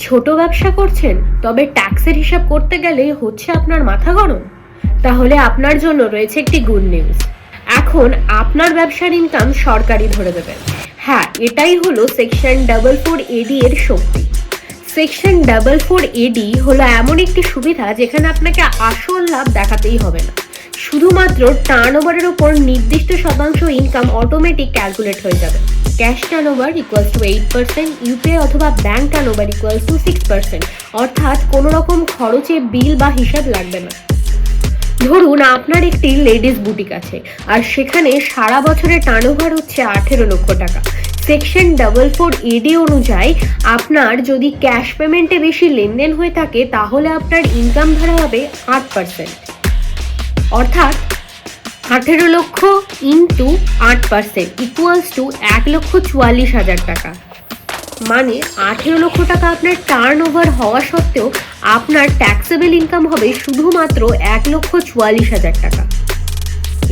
ছোট ব্যবসা করছেন, তবে ট্যাক্সের হিসাব করতে গেলে হচ্ছে আপনার মাথা গরম? তাহলে আপনার জন্য রয়েছে একটি গুড নিউজ। এখন আপনার ব্যবসার ইনকাম সরকারই ধরে দেবে। হ্যাঁ, এটাই হলো সেকশন 44AD এর শক্তি। সেকশন 44AD হলো এমন একটি সুবিধা যেখানে আপনাকে আসল লাভ দেখাতেই হবে না, শুধুমাত্র টার্নওভারের উপর নির্দিষ্ট শতাংশ ইনকাম অটোমেটিক ক্যালকুলেট হয়ে যাবে। Cash turnover equals to 8%, UPI অথবা ব্যাংক টার্নওভার ইকুয়ালস টু 6%, অর্থাৎ কোনো রকম খরচে বিল বা হিসাব লাগবে না। ধরুন আপনার একটি লেডিস বুটিক আছে আর সেখানে সারা বছরের টার্নওভার হচ্ছে 18 লক্ষ টাকা। সেকশন 44AD অনুযায়ী আপনার যদি ক্যাশ পেমেন্টে বেশি লেনদেন হয়ে থাকে তাহলে আপনার ইনকাম ধরা হবে 8%, অর্থাৎ 18 লক্ষ ইন্টু 8% ইকুয়ালস টু 1,44,000 টাকা। মানে 18 লক্ষ টাকা আপনার টার্ন ওভার হওয়া সত্ত্বেও আপনার ট্যাক্সেবল ইনকাম হবে শুধুমাত্র 1,44,000 টাকা।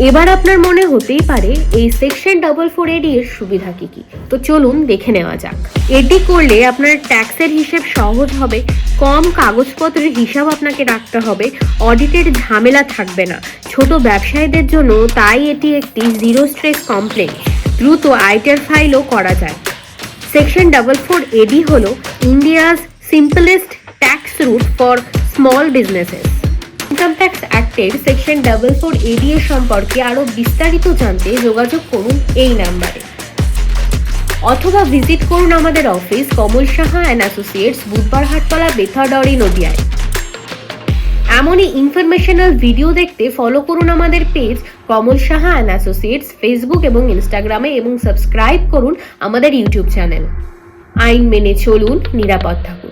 এবার আপনার মনে হতেই পারে এই সেকশন 44AD এর সুবিধা কি কি, তো চলুন দেখে নেওয়া যাক। এটি করলে আপনার ট্যাক্সের হিসেব সহজ হবে, কম কাগজপত্রের হিসাব আপনাকে রাখতে হবে, অডিটের ঝামেলা থাকবে না ছোট ব্যবসায়ীদের জন্য। তাই এটি একটি জিরো স্ট্রেস কমপ্লেক্স, দ্রুত আইটার ফাইলও করা যায়। সেকশন 44AD হলো India's simplest tax route for small businesses. Income tax অ্যাক্টের সেকশন 44AD এর সম্পর্কে আরও বিস্তারিত জানতে যোগাযোগ করুন এই নাম্বারে, অথবা ভিজিট করুন আমাদের office Kamal Saha and associates, বুধবার হাটতলা, বেথাডরি, নদিয়ায়। এমনই ইনফরমেশনাল ভিডিও দেখতে ফলো করুন আমাদের page Kamal Saha and associates Facebook এবং ইনস্টাগ্রামে, এবং সাবস্ক্রাইব করুন আমাদের ইউটিউব চ্যানেল। আইন মেনে চলুন, নিরাপদ থাকুন।